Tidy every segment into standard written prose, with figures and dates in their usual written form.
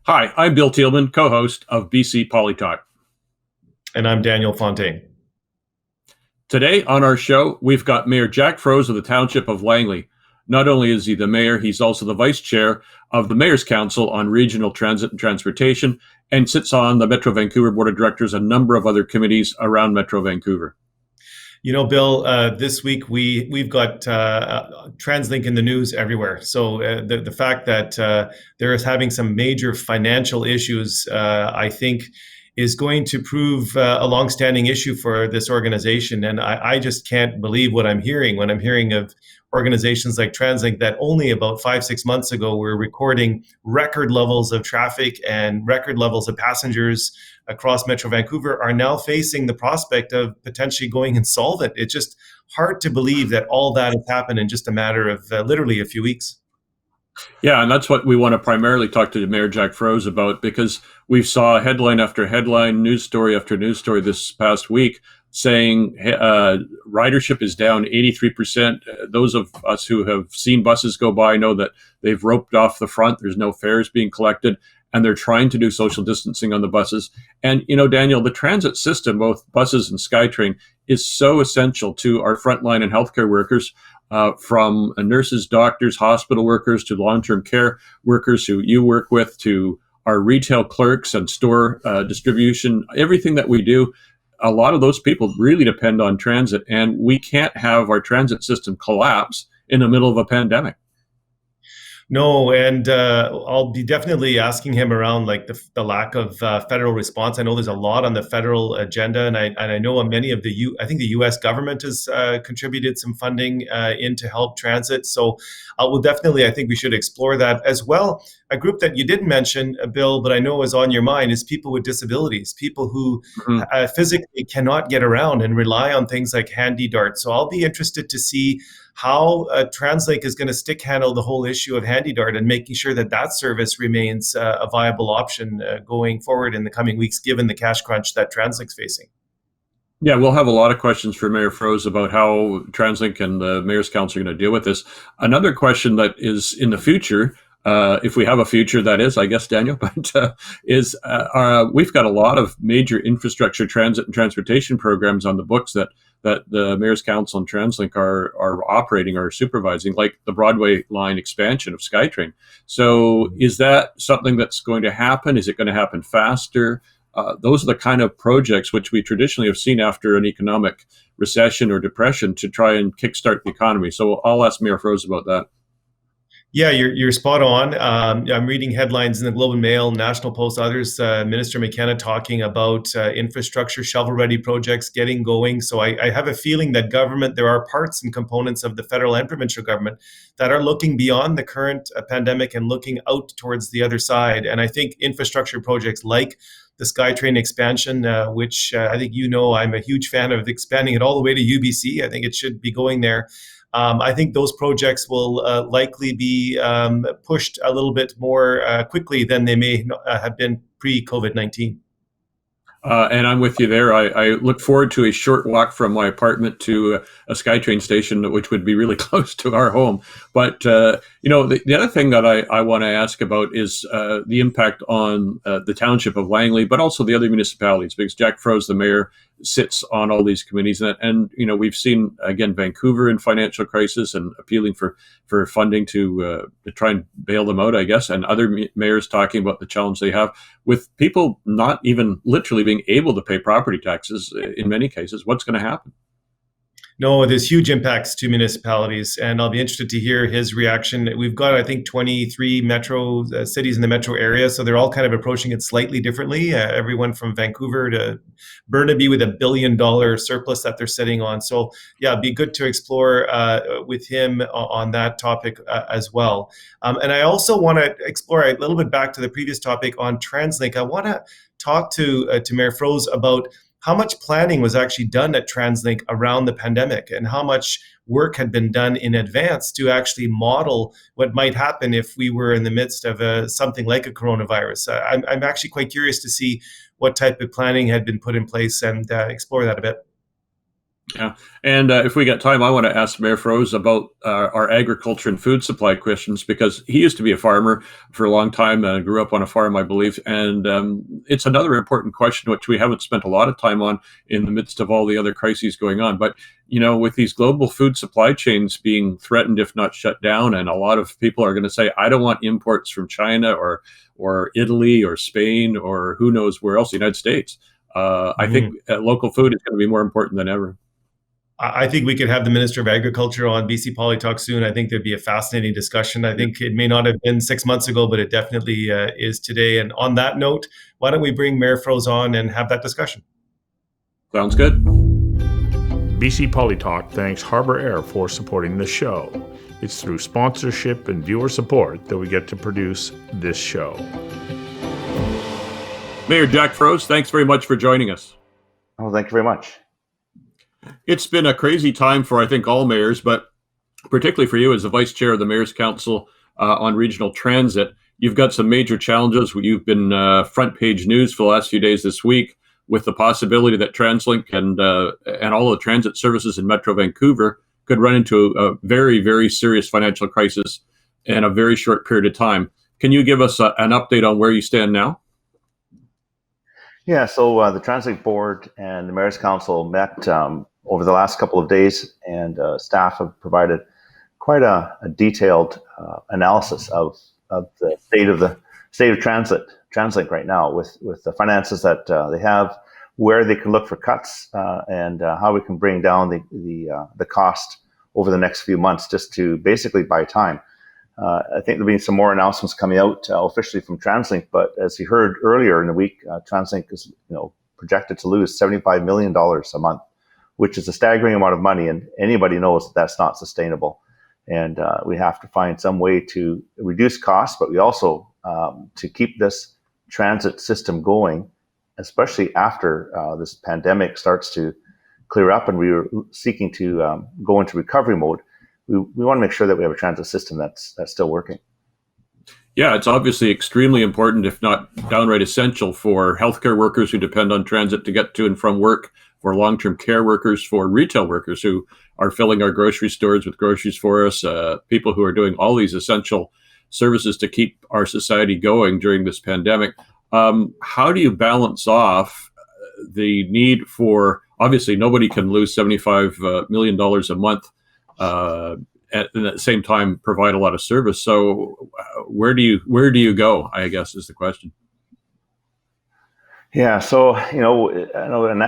Hi, I'm Bill Thielman, co-host of bcpoli Talk. And I'm Daniel Fontaine. Today on our show, we've got Mayor Jack Froese of the Township of Langley. Not only is he the mayor, he's also the vice chair of the Mayors Council on Regional Transit and Transportation and sits on the Metro Vancouver Board of Directors and a number of other committees around Metro Vancouver. You know, Bill, this week we've got TransLink in the news everywhere. So the fact that there is having some major financial issues, I think, is going to prove a longstanding issue for this organization. And I just can't believe what I'm hearing when I'm hearing of organizations like TransLink that only about 5-6 months ago were recording record levels of traffic and record levels of passengers across Metro Vancouver are now facing the prospect of potentially going insolvent. It's just hard to believe that all that has happened in just a matter of literally a few weeks. Yeah, and that's what we want to primarily talk to Mayor Jack Froese about, because we saw headline after headline, news story after news story this past week saying ridership is down 83%. Those of us who have seen buses go by know that they've roped off the front. There's no fares being collected, and they're trying to do social distancing on the buses. And, you know, Daniel, the transit system, both buses and SkyTrain, is so essential to our frontline and healthcare workers. From nurses, doctors, hospital workers, to long-term care workers who you work with, to our retail clerks and store distribution, everything that we do, a lot of those people really depend on transit, and we can't have our transit system collapse in the middle of a pandemic. No, and I'll be definitely asking him around like the lack of federal response. I know there's a lot on the federal agenda, and I know many of I think the U.S. government has contributed some funding in to help transit. So we'll definitely, I think we should explore that as well. A group that you didn't mention, Bill, but I know is on your mind is people with disabilities, people who Mhm. physically cannot get around and rely on things like handy darts. So I'll be interested to see how TransLink is going to stick handle the whole issue of handy dart and making sure that that service remains a viable option going forward in the coming weeks, given the cash crunch that TransLink's facing. Yeah, we'll have a lot of questions for Mayor Froese about how TransLink and the Mayor's Council are going to deal with this. Another question that is in the future, if we have a future, that is, I guess, Daniel, but we've got a lot of major infrastructure, transit and transportation programs on the books that the Mayor's Council and TransLink are operating or supervising, like the Broadway line expansion of SkyTrain. So is that something that's going to happen? Is it going to happen faster? Those are the kind of projects which we traditionally have seen after an economic recession or depression to try and kickstart the economy. So I'll ask Mayor Froese about that. Yeah, you're spot on. I'm reading headlines in the Globe and Mail, National Post, others. Minister McKenna talking about infrastructure, shovel-ready projects getting going. So I have a feeling that government, there are parts and components of the federal and provincial government that are looking beyond the current pandemic and looking out towards the other side. And I think infrastructure projects like the SkyTrain expansion, which I think you know I'm a huge fan of expanding it all the way to UBC. I think it should be going there. I think those projects will likely be pushed a little bit more quickly than they may have been pre-COVID-19. And I'm with you there. I look forward to a short walk from my apartment to a SkyTrain station, which would be really close to our home. But, you know, the other thing that I want to ask about is the impact on the Township of Langley, but also the other municipalities, because Jack Froese, the mayor, sits on all these committees. And you know, we've seen, again, Vancouver in financial crisis and appealing for funding to try and bail them out, I guess, and other mayors talking about the challenge they have with people not even literally being able to pay property taxes in many cases. What's going to happen? No, there's huge impacts to municipalities, and I'll be interested to hear his reaction. We've got, I think, 23 metro cities in the metro area, so they're all kind of approaching it slightly differently. Everyone from Vancouver to Burnaby with $1 billion surplus that they're sitting on. So, yeah, it'd be good to explore with him on that topic as well. And I also want to explore a little bit back to the previous topic on TransLink. I want to talk to Mayor Froese about how much planning was actually done at TransLink around the pandemic and how much work had been done in advance to actually model what might happen if we were in the midst of something like a coronavirus. I'm actually quite curious to see what type of planning had been put in place and explore that a bit. Yeah, and if we got time, I want to ask Mayor Froese about our agriculture and food supply questions because he used to be a farmer for a long time and grew up on a farm, I believe. And it's another important question which we haven't spent a lot of time on in the midst of all the other crises going on. But with these global food supply chains being threatened, if not shut down, and a lot of people are going to say, "I don't want imports from China or Italy or Spain or who knows where else, the United States." I think local food is going to be more important than ever. I think we could have the Minister of Agriculture on bcpoli Talk soon. I think there'd be a fascinating discussion. I think it may not have been 6 months ago, but it definitely is today. And on that note, why don't we bring Mayor Froese on and have that discussion? Sounds good. BC Polytalk thanks Harbour Air for supporting the show. It's through sponsorship and viewer support that we get to produce this show. Mayor Jack Froese, thanks very much for joining us. Oh, thank you very much. It's been a crazy time for, I think, all mayors, but particularly for you as the vice chair of the Mayors Council on Regional Transit. You've got some major challenges. You've been front page news for the last few days this week with the possibility that TransLink and all of the transit services in Metro Vancouver could run into a very, very serious financial crisis in a very short period of time. Can you give us an update on where you stand now? Yeah, so the TransLink board and the Mayors Council met over the last couple of days, and staff have provided quite a detailed analysis of the state of TransLink right now, with the finances that they have, where they can look for cuts, and how we can bring down the cost over the next few months, just to basically buy time. I think there'll be some more announcements coming out officially from TransLink, but as you heard earlier in the week, TransLink is projected to lose $75 million a month, which is a staggering amount of money, and anybody knows that that's not sustainable. And we have to find some way to reduce costs, but we also to keep this transit system going, especially after this pandemic starts to clear up and we're seeking to go into recovery mode. We want to make sure that we have a transit system that's still working. Yeah, it's obviously extremely important, if not downright essential, for healthcare workers who depend on transit to get to and from work, for long-term care workers, for retail workers who are filling our grocery stores with groceries for us, people who are doing all these essential services to keep our society going during this pandemic. How do you balance off the need for, obviously nobody can lose $75 million a month, and at the same time provide a lot of service. So where do you go, I guess, is the question. Yeah, so I know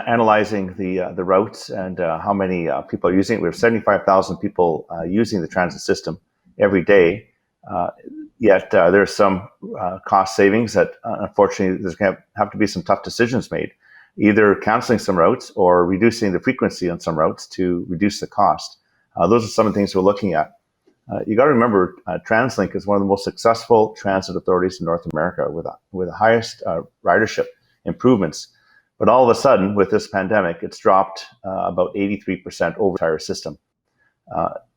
analyzing the routes and how many people are using it. We have 75,000 people using the transit system every day. Yet there's some cost savings that unfortunately there's going to have to be some tough decisions made, either canceling some routes or reducing the frequency on some routes to reduce the cost. Those are some of the things we're looking at. You got to remember, TransLink is one of the most successful transit authorities in North America, with the highest ridership improvements. But all of a sudden, with this pandemic, it's dropped about 83% over the entire system.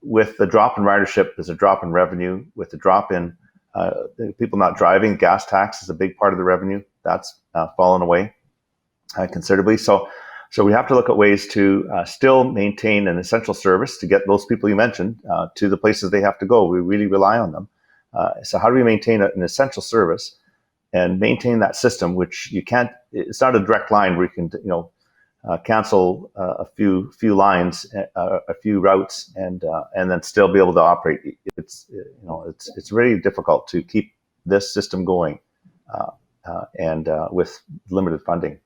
With the drop in ridership, there's a drop in revenue. With the drop in people not driving, gas tax is a big part of the revenue. That's fallen away considerably. So we have to look at ways to still maintain an essential service to get those people you mentioned to the places they have to go. We really rely on them. So how do we maintain an essential service and maintain that system, which you can't, it's not a direct line where you can, cancel a few lines, a few routes, and then still be able to operate. It's really difficult to keep this system going and with limited funding.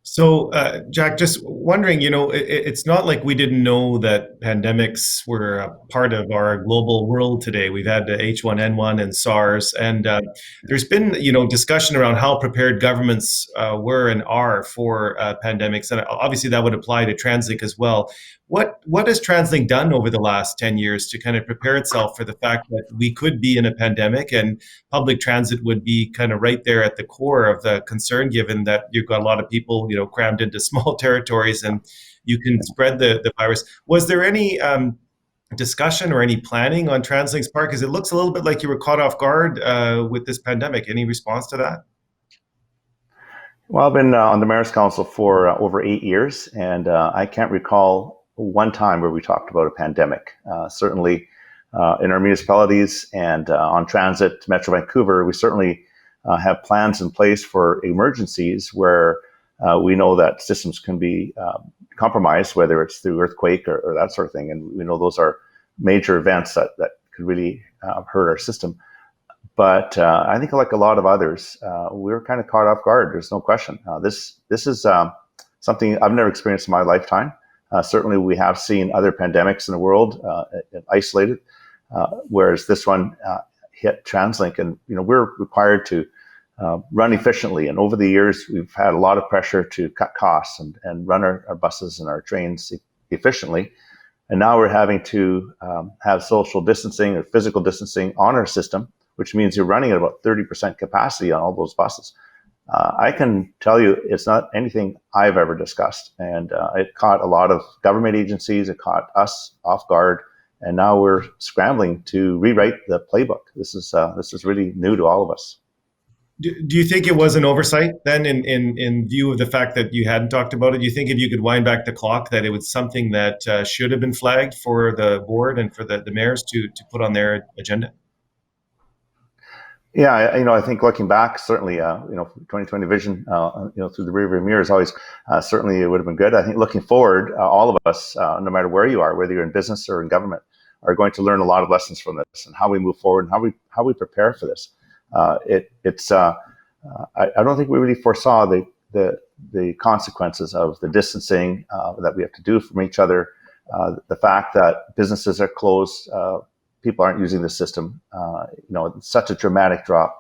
So, Jack, just wondering, it's not like we didn't know that pandemics were a part of our global world today. We've had the H1N1 and SARS, and there's been, discussion around how prepared governments were and are for pandemics. And obviously that would apply to TransLink as well. What has TransLink done over the last 10 years to kind of prepare itself for the fact that we could be in a pandemic and public transit would be kind of right there at the core of the concern, given that you've got a lot of people, crammed into small territories and you can spread the virus. Was there any discussion or any planning on TransLink's part? Because it looks a little bit like you were caught off guard with this pandemic. Any response to that? Well, I've been on the Mayors Council for over 8 years, and I can't recall one time where we talked about a pandemic. Certainly in our municipalities and on transit, Metro Vancouver, we certainly have plans in place for emergencies where we know that systems can be compromised, whether it's through earthquake or that sort of thing. And we know those are major events that could really hurt our system. But I think, like a lot of others, we were kind of caught off guard. There's no question. This is something I've never experienced in my lifetime. Certainly, we have seen other pandemics in the world isolated, whereas this one hit TransLink, and we're required to run efficiently. And over the years, we've had a lot of pressure to cut costs and run our buses and our trains efficiently. And now we're having to have social distancing or physical distancing on our system, which means you're running at about 30% capacity on all those buses. I can tell you it's not anything I've ever discussed. And it caught a lot of government agencies, it caught us off guard, and now we're scrambling to rewrite the playbook. This is really new to all of us. Do you think it was an oversight then in view of the fact that you hadn't talked about it? Do you think if you could wind back the clock that it was something that should have been flagged for the board and for the mayors to put on their agenda? Yeah, I think looking back, certainly, 2020 vision, through the rearview mirror is always, certainly it would have been good. I think looking forward, all of us, no matter where you are, whether you're in business or in government, are going to learn a lot of lessons from this and how we move forward and how we prepare for this. I don't think we really foresaw the consequences of the distancing that we have to do from each other. The fact that businesses are closed, people aren't using the system. It's such a dramatic drop.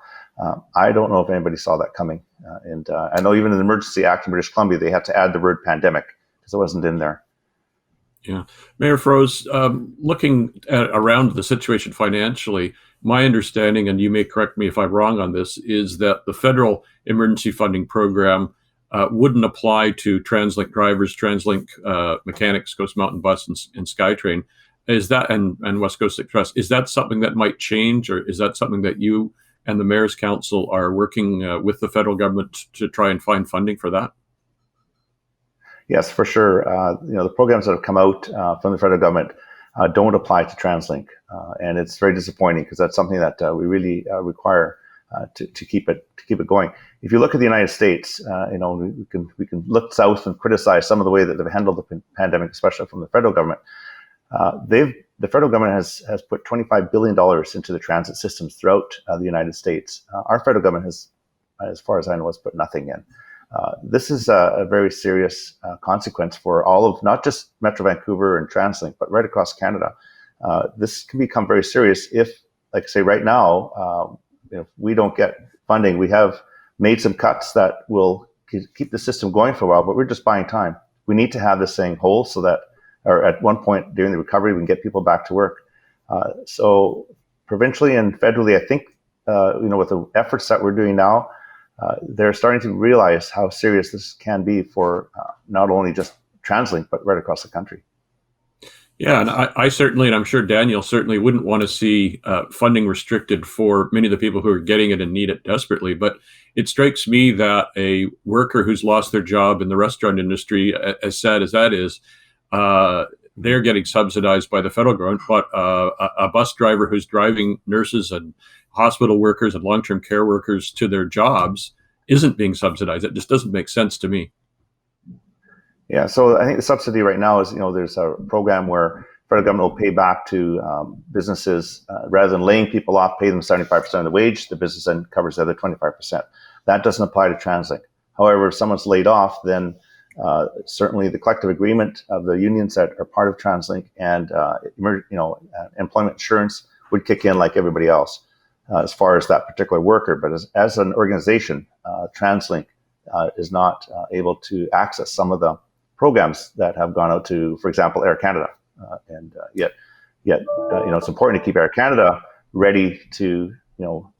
I don't know if anybody saw that coming. And I know even in the Emergency Act in British Columbia, they had to add the word pandemic because it wasn't in there. Yeah. Mayor Froese, looking around the situation financially, my understanding, and you may correct me if I'm wrong on this, is that the federal emergency funding program wouldn't apply to TransLink drivers, TransLink mechanics, Coast Mountain Bus and SkyTrain. Is that and West Coast Express? Is that something that might change, or is that something that you and the Mayors Council are working with the federal government to try and find funding for that? Yes, for sure. The programs that have come out from the federal government don't apply to TransLink, and it's very disappointing because that's something that we really require to keep it going. If you look at the United States, we can look south and criticize some of the way that they've handled the pandemic, especially from the federal government. The federal government has put $25 billion into the transit systems throughout the United States. Our federal government has, as far as I know, has put nothing in. This is a very serious consequence for all of, not just Metro Vancouver and TransLink, but right across Canada. This can become very serious if, like I say, right now, if we don't get funding. We have made some cuts that will keep the system going for a while, but we're just buying time. We need to have this thing whole so that, or at one point during the recovery, we can get people back to work. So provincially and federally, I think, with the efforts that we're doing now, they're starting to realize how serious this can be for not only just TransLink, but right across the country. Yeah, and I certainly, and I'm sure Daniel certainly wouldn't want to see funding restricted for many of the people who are getting it and need it desperately. But it strikes me that a worker who's lost their job in the restaurant industry, as sad as that is, they're getting subsidized by the federal government, but a bus driver who's driving nurses and hospital workers and long-term care workers to their jobs isn't being subsidized. It just doesn't make sense to me. Yeah, so I think the subsidy right now is, there's a program where federal government will pay back to businesses rather than laying people off, pay them 75% of the wage. The business then covers the other 25%. That doesn't apply to TransLink. However, if someone's laid off, then certainly the collective agreement of the unions that are part of TransLink and employment insurance would kick in like everybody else as far as that particular worker. But as an organization, TransLink is not able to access some of the programs that have gone out to, for example, Air Canada. Yet, it's important to keep Air Canada ready to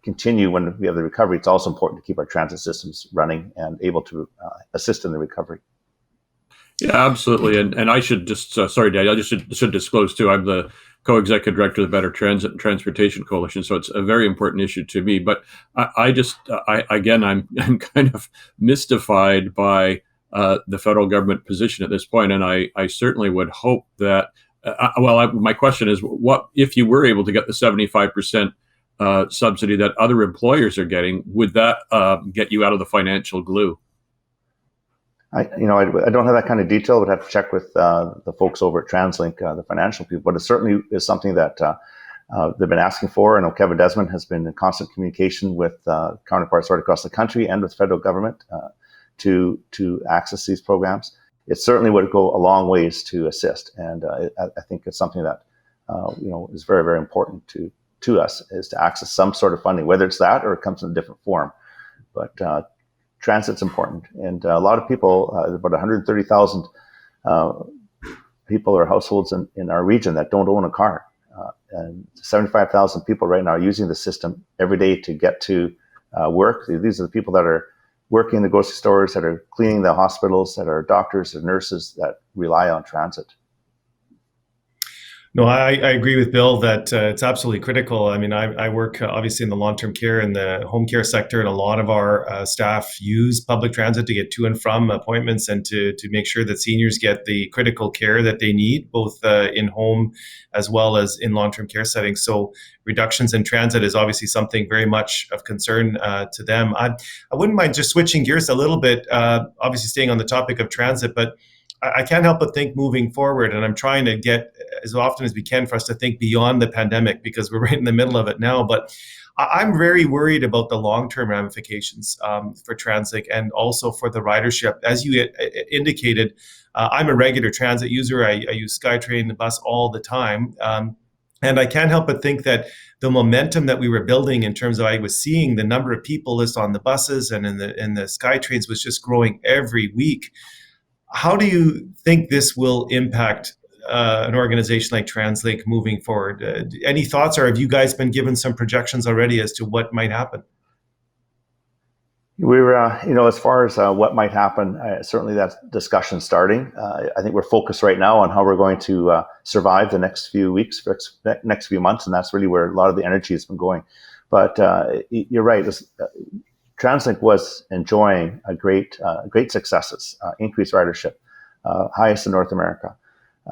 continue when we have the recovery. It's also important to keep our transit systems running and able to assist in the recovery. Yeah, absolutely. And I should just, sorry, Dad, I just should disclose too, I'm the co-executive director of the Better Transit and Transportation Coalition. So it's a very important issue to me. But I'm kind of mystified by the federal government position at this point, and I certainly would hope that. My question is, what if you were able to get the 75% subsidy that other employers are getting? Would that get you out of the financial glue? I don't have that kind of detail. Would have to check with the folks over at TransLink, the financial people. But it certainly is something that they've been asking for. I know Kevin Desmond has been in constant communication with counterparts right across the country and with federal government to access these programs. It certainly would go a long ways to assist, and I think it's something that is very, very important to us, is to access some sort of funding, whether it's that or it comes in a different form. But transit's important, and a lot of people, about 130,000 people or households in our region that don't own a car, and 75,000 people right now are using the system every day to get to work. These are the people that are working in the grocery stores, that are cleaning the hospitals, that are doctors and nurses that rely on transit. No, I agree with Bill that it's absolutely critical. I mean, I work obviously in the long-term care and the home care sector, and a lot of our staff use public transit to get to and from appointments and to make sure that seniors get the critical care that they need, both in home as well as in long-term care settings. So reductions in transit is obviously something very much of concern to them. I wouldn't mind just switching gears a little bit, obviously staying on the topic of transit, but I can't help but think moving forward, and I'm trying to get as often as we can for us to think beyond the pandemic, because we're right in the middle of it now. But I'm very worried about the long-term ramifications for TransLink and also for the ridership. As you indicated, I'm a regular transit user. I use SkyTrain, the bus all the time. And I can't help but think that the momentum that we were building in terms of, I was seeing the number of people list on the buses and in the SkyTrains was just growing every week. How do you think this will impact an organization like TransLink moving forward? Any thoughts, or have you guys been given some projections already as to what might happen? We're, as far as what might happen, certainly that discussion starting. I think we're focused right now on how we're going to survive the next few weeks, next few months, and that's really where a lot of the energy has been going. But you're right. TransLink was enjoying great successes, increased ridership, highest in North America.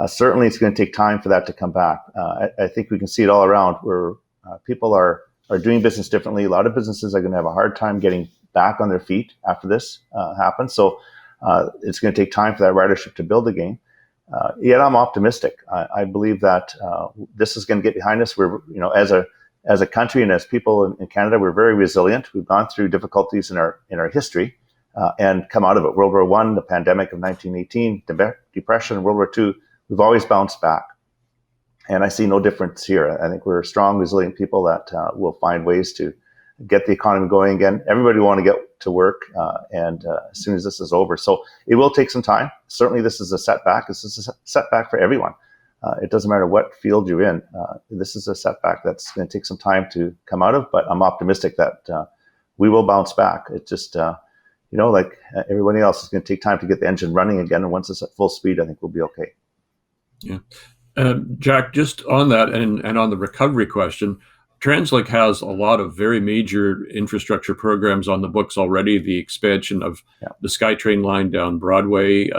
Certainly, it's going to take time for that to come back. I think we can see it all around where people are doing business differently. A lot of businesses are going to have a hard time getting back on their feet after this happens. So it's going to take time for that ridership to build again. Yet I'm optimistic. I believe that this is going to get behind us. We're, as a country and as people in Canada, we're very resilient. We've gone through difficulties in our history and come out of it. World War I, the pandemic of 1918, Depression, World War II, we've always bounced back. And I see no difference here. I think we're strong, resilient people that will find ways to get the economy going again. Everybody will want to get to work and as soon as this is over. So it will take some time. Certainly this is a setback. This is a setback for everyone. It doesn't matter what field you're in. This is a setback that's going to take some time to come out of, but I'm optimistic that we will bounce back. It just, like everybody else, it's going to take time to get the engine running again. And once it's at full speed, I think we'll be okay. Yeah. Jack, just on that and on the recovery question, TransLink has a lot of very major infrastructure programs on the books already, the expansion of the SkyTrain line down Broadway,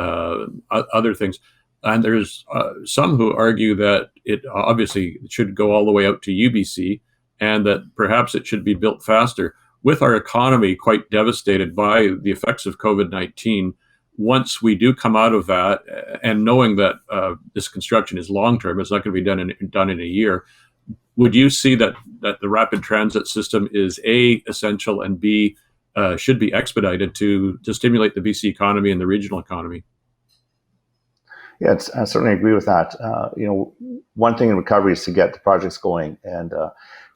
other things. And there's some who argue that it obviously should go all the way out to UBC and that perhaps it should be built faster. With our economy quite devastated by the effects of COVID-19, once we do come out of that, and knowing that this construction is long-term, it's not going to be done in a year, would you see that the rapid transit system is A, essential, and B, should be expedited to stimulate the BC economy and the regional economy? Yeah, I certainly agree with that. One thing in recovery is to get the projects going, and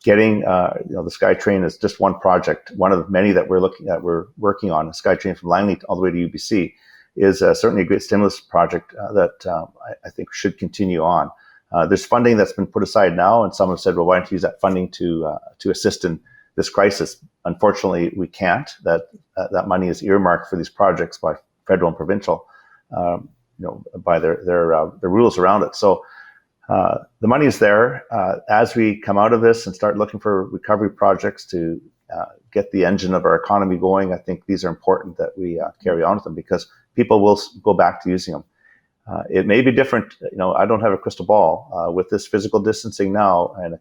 getting the SkyTrain is just one project, one of the many that we're working on. The SkyTrain from Langley all the way to UBC is certainly a great stimulus project that I think should continue on. There's funding that's been put aside now, and some have said, well, why don't you use that funding to assist in this crisis? Unfortunately, we can't. That money is earmarked for these projects by federal and provincial. By their rules around it. So The money is there. As we come out of this and start looking for recovery projects to get the engine of our economy going, I think these are important that we carry on with them, because people will go back to using them. It may be different. I don't have a crystal ball with this physical distancing now, and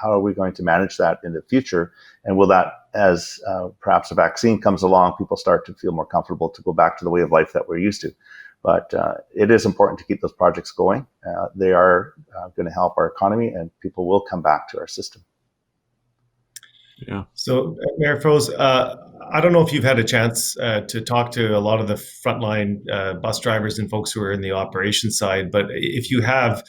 how are we going to manage that in the future? And will that, as perhaps a vaccine comes along, people start to feel more comfortable to go back to the way of life that we're used to? But it is important to keep those projects going. They are going to help our economy, and people will come back to our system. Yeah. So, Mayor Froese, I don't know if you've had a chance to talk to a lot of the frontline bus drivers and folks who are in the operations side, but if you have,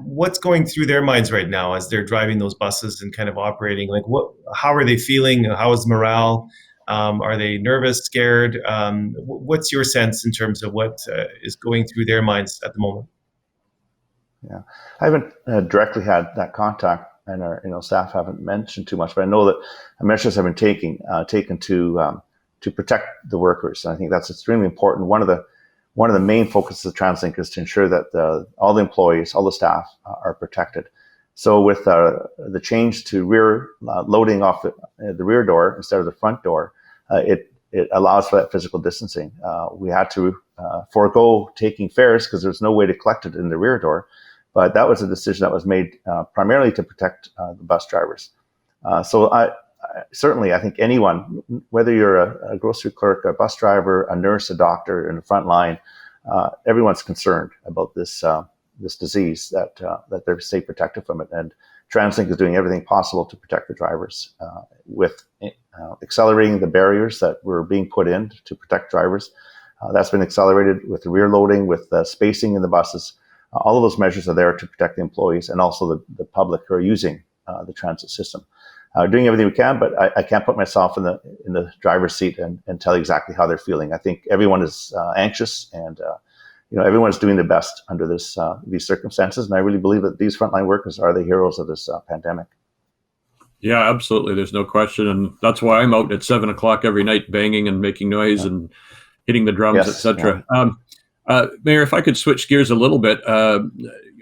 what's going through their minds right now as they're driving those buses and kind of operating? Like, how are they feeling? How is morale? Are they nervous, scared? What's your sense in terms of what is going through their minds at the moment? Yeah, I haven't directly had that contact, and our staff haven't mentioned too much, but I know that measures have been taken to protect the workers. And I think that's extremely important. One of the main focuses of TransLink is to ensure that all the employees, all the staff are protected. So with the change to rear loading off the rear door instead of the front door, it allows for that physical distancing. We had to forego taking fares because there's no way to collect it in the rear door. But that was a decision that was made primarily to protect the bus drivers. So I think anyone, whether you're a grocery clerk, a bus driver, a nurse, a doctor in the front line, everyone's concerned about this disease, that they stay protected from it. And TransLink is doing everything possible to protect the drivers with accelerating the barriers that were being put in to protect drivers. That's been accelerated with the rear loading, with spacing in the buses. All of those measures are there to protect the employees and also the public who are using the transit system. Doing everything we can, but I can't put myself in the driver's seat and tell you exactly how they're feeling. I think everyone is anxious, and everyone is doing their best under these circumstances. And I really believe that these frontline workers are the heroes of this pandemic. Yeah, absolutely. There's no question, and that's why I'm out at 7:00 every night, banging and making noise and hitting the drums, Yes, etc. Yeah. Mayor, if I could switch gears a little bit,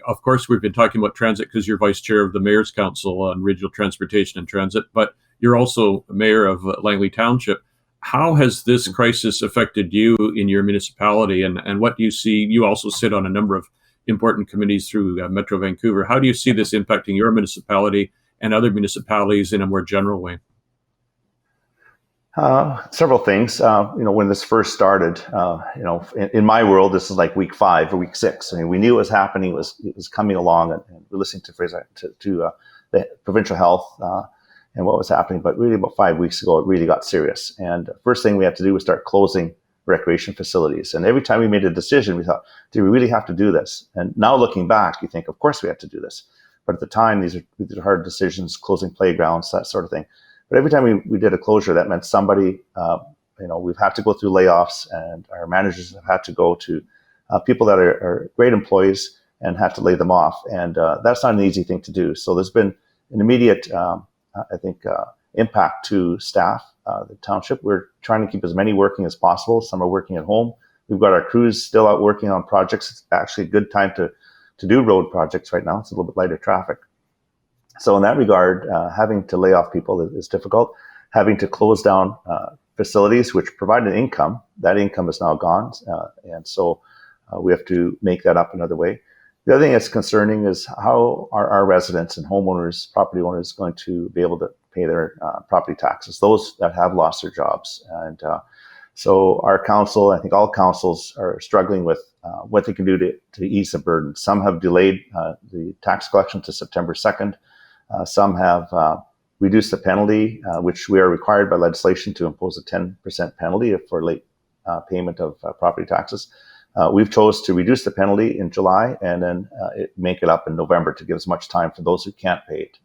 of course, we've been talking about transit because you're vice chair of the Mayors Council on Regional Transportation and Transit, but you're also mayor of Langley Township. How has this crisis affected you in your municipality, and what do you see? You also sit on a number of important committees through Metro Vancouver. How do you see this impacting your municipality and other municipalities in a more general way? Several things. When this first started, in my world, this is like week 5 or week 6. I mean, we knew it was happening. It was coming along, and we're listening to the provincial health and what was happening. But really, about 5 weeks ago, it really got serious. And the first thing we had to do was start closing recreation facilities. And every time we made a decision, we thought, do we really have to do this? And now looking back, you think, of course we have to do this. But at the time, these are hard decisions, closing playgrounds, that sort of thing. But every time we did a closure, that meant somebody, we've had to go through layoffs, and our managers have had to go to people that are great employees and have to lay them off. And that's not an easy thing to do. So there's been an immediate, impact to staff. The township, we're trying to keep as many working as possible. Some are working at home. We've got our crews still out working on projects. It's actually a good time to do road projects right now. It's a little bit lighter traffic. So in that regard, having to lay off people is difficult. Having to close down facilities which provide an income, that income is now gone. And so we have to make that up another way. The other thing that's concerning is how are our residents and homeowners, property owners, going to be able to pay their property taxes, those that have lost their jobs. And so our council, I think all councils, are struggling with what they can do to ease the burden. Some have delayed the tax collection to September 2nd. Some have reduced the penalty, which we are required by legislation to impose a 10% penalty for late payment of property taxes. We've chose to reduce the penalty in July and then make it up in November to give as much time for those who can't pay it,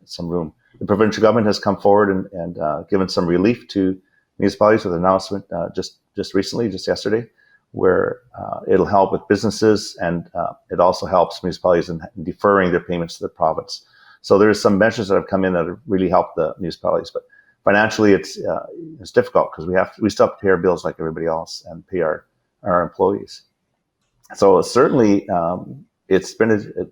some room. The provincial government has come forward and given some relief to municipalities with an announcement just recently, just yesterday, where it'll help with businesses, and it also helps municipalities in deferring their payments to the province. So there's some measures that have come in that have really helped the municipalities, but financially it's difficult because we still have to pay our bills like everybody else and pay our employees. So certainly it's been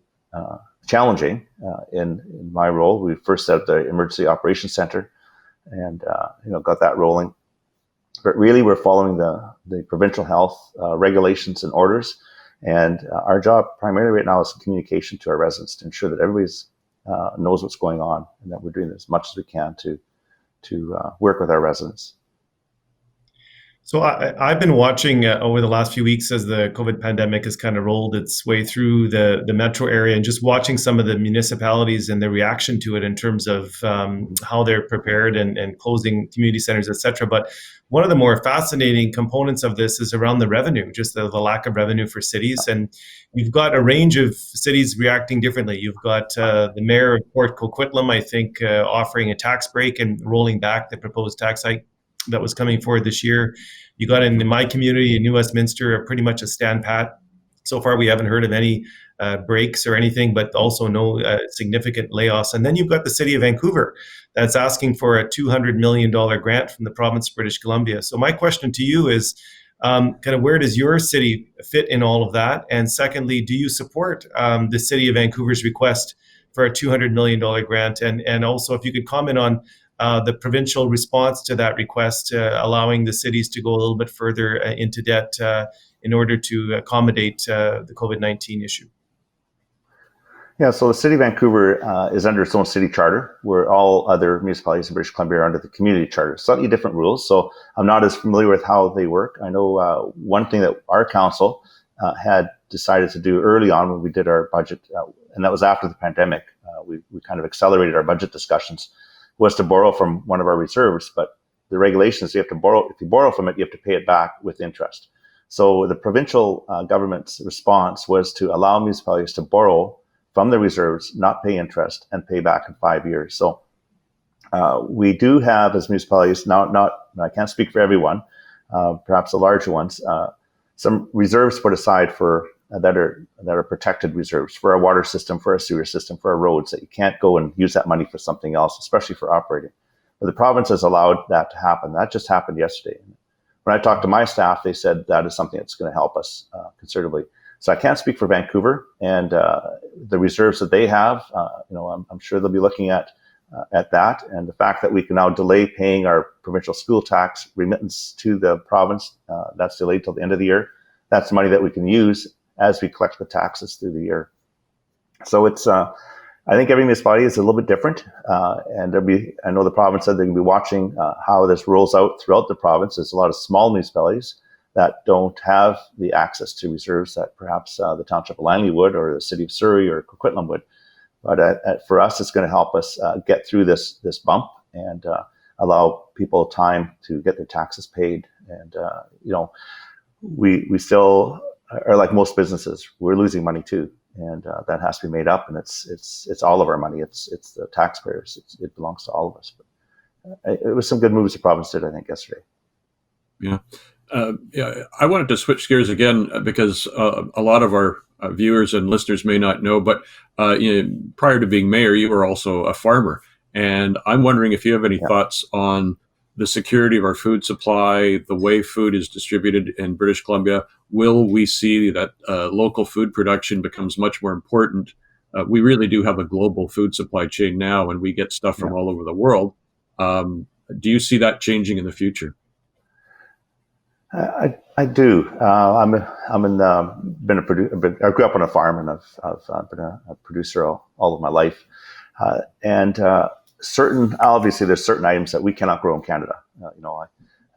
challenging in my role. We first set up the Emergency Operations Center and got that rolling. But really, we're following the provincial health regulations and orders. And our job primarily right now is communication to our residents to ensure that everybody's knows what's going on and that we're doing as much as we can to work with our residents. So I've been watching over the last few weeks as the COVID pandemic has kind of rolled its way through the metro area, and just watching some of the municipalities and the reaction to it in terms of how they're prepared and closing community centers, et cetera. But one of the more fascinating components of this is around the revenue, just the lack of revenue for cities. And you've got a range of cities reacting differently. You've got the mayor of Port Coquitlam, I think, offering a tax break and rolling back the proposed tax hike that was coming forward this year. You got in my community in New Westminster pretty much a stand pat. So far, we haven't heard of any breaks or anything, but also no significant layoffs. And then you've got the city of Vancouver that's asking for a $200 million grant from the province of British Columbia. So my question to you is, kind of where does your city fit in all of that? And secondly, do you support the city of Vancouver's request for a $200 million grant? And also, if you could comment on the provincial response to that request, allowing the cities to go a little bit further into debt in order to accommodate the COVID-19 issue. Yeah, so the City of Vancouver is under its own city charter, where all other municipalities in British Columbia are under the community charter. Slightly different rules, so I'm not as familiar with how they work. I know one thing that our council had decided to do early on when we did our budget, and that was after the pandemic. We kind of accelerated our budget discussions, was to borrow from one of our reserves, but the regulations, you have to borrow. If you borrow from it, you have to pay it back with interest. So the provincial government's response was to allow municipalities to borrow from the reserves, not pay interest, and pay back in 5 years. So we do have, as municipalities, I can't speak for everyone, perhaps the larger ones, some reserves put aside for that are protected reserves for our water system, for our sewer system, for our roads, that you can't go and use that money for something else, especially for operating. But the province has allowed that to happen. That just happened yesterday. When I talked to my staff, they said that is something that's going to help us considerably. So I can't speak for Vancouver and the reserves that they have. I'm sure they'll be looking at that, and the fact that we can now delay paying our provincial school tax remittance to the province. That's delayed till the end of the year. That's money that we can use as we collect the taxes through the year. So it's, I think every municipality is a little bit different. And I know the province said they're going to be watching how this rolls out throughout the province. There's a lot of small municipalities that don't have the access to reserves that perhaps the Township of Langley would, or the city of Surrey or Coquitlam would. But for us, it's going to help us get through this bump and allow people time to get their taxes paid. And, we still are like most businesses. We're losing money too, and that has to be made up. And it's all of our money. It's the taxpayers. It belongs to all of us. But it was some good moves the province did, I think, yesterday. Yeah. I wanted to switch gears again because a lot of our viewers and listeners may not know, but prior to being mayor, you were also a farmer. And I'm wondering if you have any thoughts on the security of our food supply, the way food is distributed in British Columbia. Will we see that local food production becomes much more important? We really do have a global food supply chain now, and we get stuff from all over the world. Do you see that changing in the future? I do. I grew up on a farm, and I've been a producer all of my life. Obviously there's certain items that we cannot grow in Canada.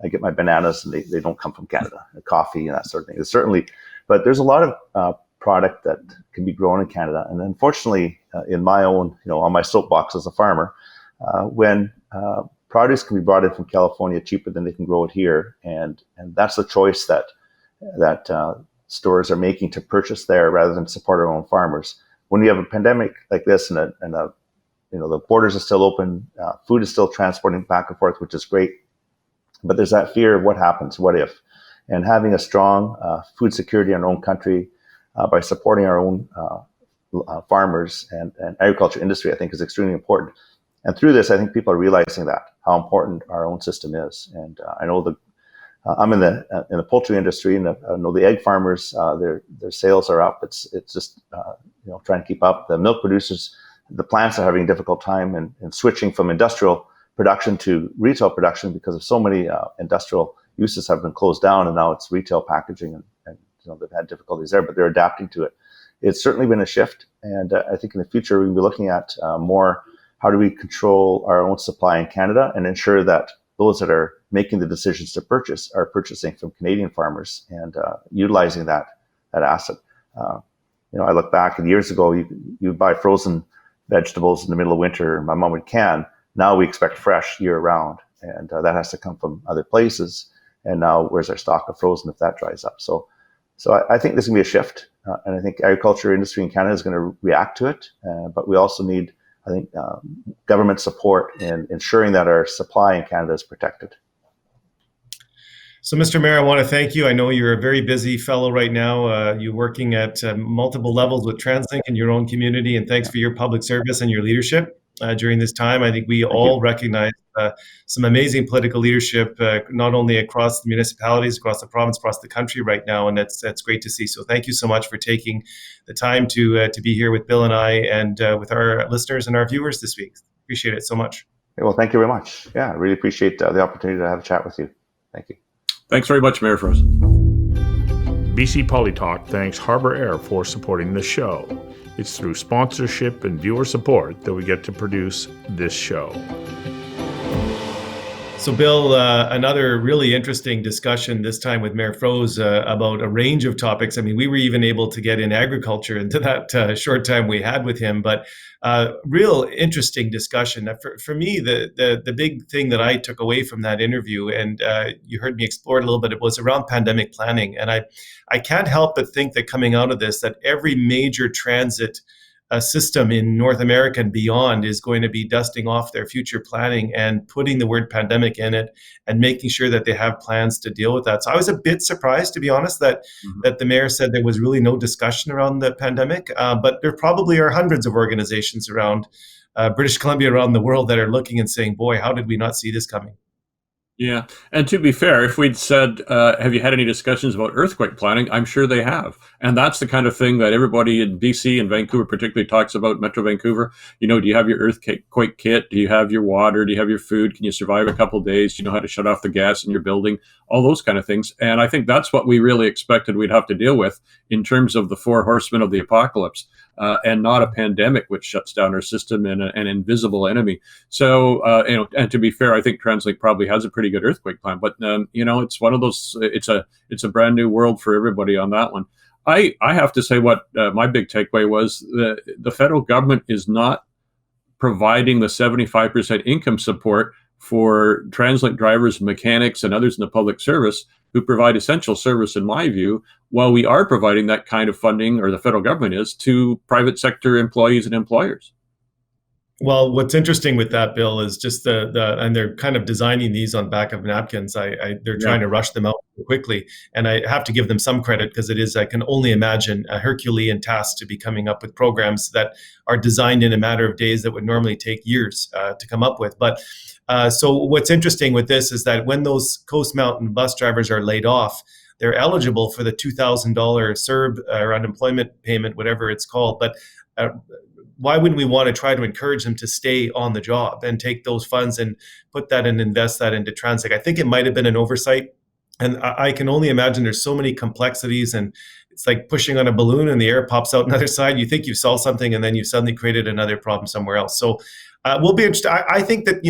I get my bananas and they don't come from Canada, the coffee and that sort of thing. But there's a lot of product that can be grown in Canada. And unfortunately, in my own, on my soapbox as a farmer, when produce can be brought in from California cheaper than they can grow it here, and that's the choice that stores are making, to purchase there rather than support our own farmers. When you have a pandemic like this and the borders are still open, food is still transporting back and forth, which is great. But there's that fear of what happens, what if? And having a strong food security in our own country by supporting our own farmers and agriculture industry, I think, is extremely important. And through this, I think people are realizing how important our own system is. And I know I'm in the poultry industry, and I know the egg farmers, their sales are up. It's just trying to keep up. The milk producers, the plants are having a difficult time and switching from industrial production to retail production because of so many industrial uses have been closed down, and now it's retail packaging, and they've had difficulties there, but they're adapting to it. It's certainly been a shift, and I think in the future we'll be looking at more how do we control our own supply in Canada and ensure that those that are making the decisions to purchase are purchasing from Canadian farmers and utilizing that asset. I look back and years ago, you buy frozen vegetables in the middle of winter, my mom would can. Now we expect fresh year round, and that has to come from other places. And now where's our stock of frozen if that dries up? So I think this is going to be a shift, and I think agriculture industry in Canada is going to react to it. But we also need, I think, government support in ensuring that our supply in Canada is protected. So, Mr. Mayor, I want to thank you. I know you're a very busy fellow right now. You're working at multiple levels with TransLink in your own community, and thanks for your public service and your leadership during this time. I think we all recognize some amazing political leadership, not only across the municipalities, across the province, across the country right now, and that's great to see. So thank you so much for taking the time to be here with Bill and I and with our listeners and our viewers this week. Appreciate it so much. Well, thank you very much. Yeah, I really appreciate the opportunity to have a chat with you. Thank you. Thanks very much, Mayor Froese. BC Poli Talk thanks Harbour Air for supporting the show. It's through sponsorship and viewer support that we get to produce this show. So, Bill, another really interesting discussion this time with Mayor Froese about a range of topics. I mean, we were even able to get in agriculture into that short time we had with him, but real interesting discussion. For me, the big thing that I took away from that interview, and you heard me explore it a little bit, it was around pandemic planning. And I can't help but think that coming out of this, that every major transit system in North America and beyond is going to be dusting off their future planning and putting the word pandemic in it and making sure that they have plans to deal with that. So I was a bit surprised, to be honest, that the mayor said there was really no discussion around the pandemic, but there probably are hundreds of organizations around British Columbia, around the world, that are looking and saying, boy, how did we not see this coming? Yeah. And to be fair, if we'd said, have you had any discussions about earthquake planning? I'm sure they have. And that's the kind of thing that everybody in BC and Vancouver particularly talks about, Metro Vancouver. Do you have your earthquake kit? Do you have your water? Do you have your food? Can you survive a couple of days? Do you know how to shut off the gas in your building? All those kind of things. And I think that's what we really expected we'd have to deal with in terms of the four horsemen of the apocalypse. And not a pandemic which shuts down our system and an invisible enemy. So, and to be fair, I think TransLink probably has a pretty good earthquake plan. But it's one of those. It's a brand new world for everybody on that one. I have to say what my big takeaway was: the federal government is not providing the 75% income support for TransLink drivers, mechanics, and others in the public service who provide essential service, in my view, while we are providing that kind of funding, or the federal government is, to private sector employees and employers. Well, what's interesting with that, Bill, is just and they're kind of designing these on back of napkins. They're trying to rush them out quickly, and I have to give them some credit, because it is, I can only imagine, a Herculean task to be coming up with programs that are designed in a matter of days that would normally take years to come up with. But so what's interesting with this is that when those Coast Mountain bus drivers are laid off, they're eligible for the $2,000 CERB or unemployment payment, whatever it's called. But why wouldn't we want to try to encourage them to stay on the job and take those funds and put that and invest that into TransLink? I think it might have been an oversight. And I can only imagine there's so many complexities, and it's like pushing on a balloon and the air pops out another side. You think you've solved something, and then you've suddenly created another problem somewhere else. So we'll be interested. I think that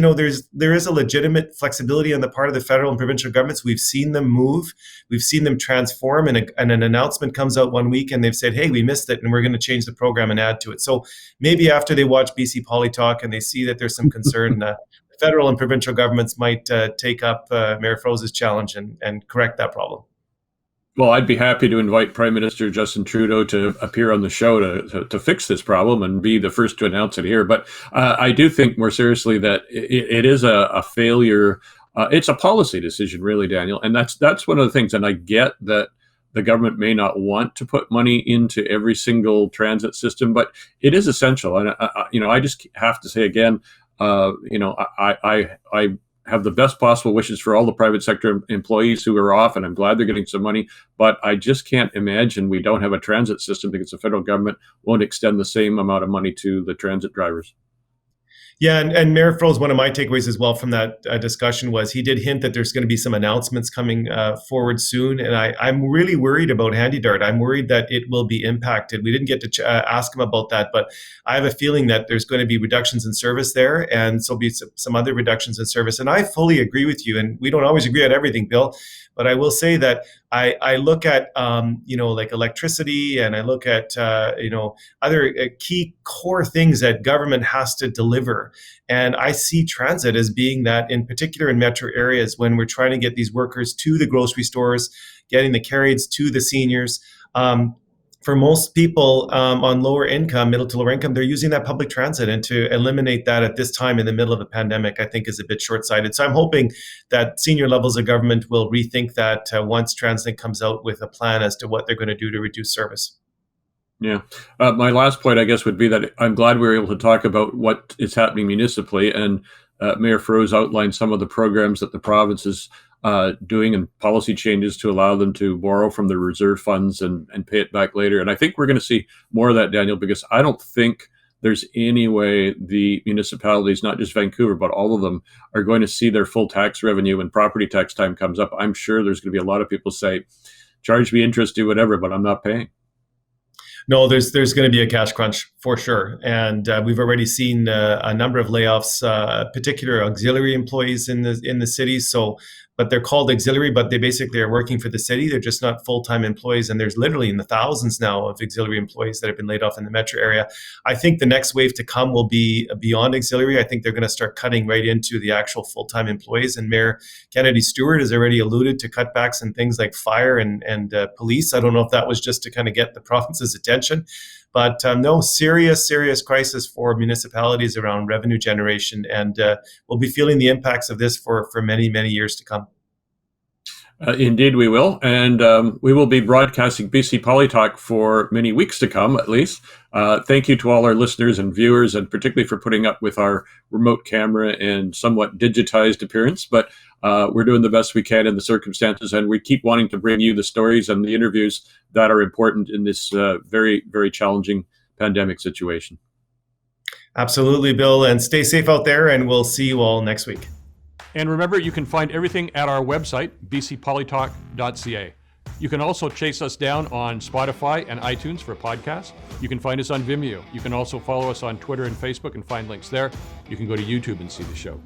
there is a legitimate flexibility on the part of the federal and provincial governments. We've seen them move. We've seen them transform, and an announcement comes out one week and they've said, hey, we missed it and we're going to change the program and add to it. So maybe after they watch BC Poli Talk and they see that there's some concern, federal and provincial governments might take up Mayor Froese's challenge and correct that problem. Well, I'd be happy to invite Prime Minister Justin Trudeau to appear on the show to fix this problem and be the first to announce it here. But I do think more seriously that it is a failure. It's a policy decision, really, Daniel. And that's one of the things. And I get that the government may not want to put money into every single transit system, but it is essential. And I just have to say again, I have the best possible wishes for all the private sector employees who are off, and I'm glad they're getting some money. But I just can't imagine we don't have a transit system because the federal government won't extend the same amount of money to the transit drivers. Yeah, and Mayor Froese, one of my takeaways as well from that discussion was he did hint that there's going to be some announcements coming forward soon. And I'm really worried about Handy Dart. I'm worried that it will be impacted. We didn't get to ask him about that, but I have a feeling that there's going to be reductions in service there, and so be some other reductions in service. And I fully agree with you. And we don't always agree on everything, Bill. But I will say that I look at, like electricity, and I look at, other key core things that government has to deliver. And I see transit as being that, in particular in metro areas, when we're trying to get these workers to the grocery stores, getting the carrieds to the seniors. For most people on lower income, middle to lower income, they're using that public transit, and to eliminate that at this time in the middle of a pandemic, I think is a bit short-sighted. So I'm hoping that senior levels of government will rethink that once TransLink comes out with a plan as to what they're going to do to reduce service. Yeah. My last point, I guess, would be that I'm glad we were able to talk about what is happening municipally, and Mayor Froese outlined some of the programs that the province is doing and policy changes to allow them to borrow from the reserve funds and pay it back later. And I think we're going to see more of that, Daniel, because I don't think there's any way the municipalities, not just Vancouver, but all of them, are going to see their full tax revenue when property tax time comes up. I'm sure there's going to be a lot of people say, charge me interest, do whatever, but I'm not paying. No, there's going to be a cash crunch for sure, and we've already seen a number of layoffs, particular auxiliary employees in the city. So, but they're called auxiliary, but they basically are working for the city. They're just not full-time employees, and there's literally in the thousands now of auxiliary employees that have been laid off in the metro area. I think the next wave to come will be beyond auxiliary. I think they're going to start cutting right into the actual full-time employees, and Mayor Kennedy Stewart has already alluded to cutbacks in things like fire and police. I don't know if that was just to kind of get the province's attention. But no, serious crisis for municipalities around revenue generation, and we'll be feeling the impacts of this for many, many years to come. Indeed, we will. And we will be broadcasting BC Poly Talk for many weeks to come, at least. Thank you to all our listeners and viewers, and particularly for putting up with our remote camera and somewhat digitized appearance. But we're doing the best we can in the circumstances, and we keep wanting to bring you the stories and the interviews that are important in this very, very challenging pandemic situation. Absolutely, Bill. And stay safe out there, and we'll see you all next week. And remember, you can find everything at our website, bcpolitalk.ca. You can also chase us down on Spotify and iTunes for podcasts. You can find us on Vimeo. You can also follow us on Twitter and Facebook and find links there. You can go to YouTube and see the show.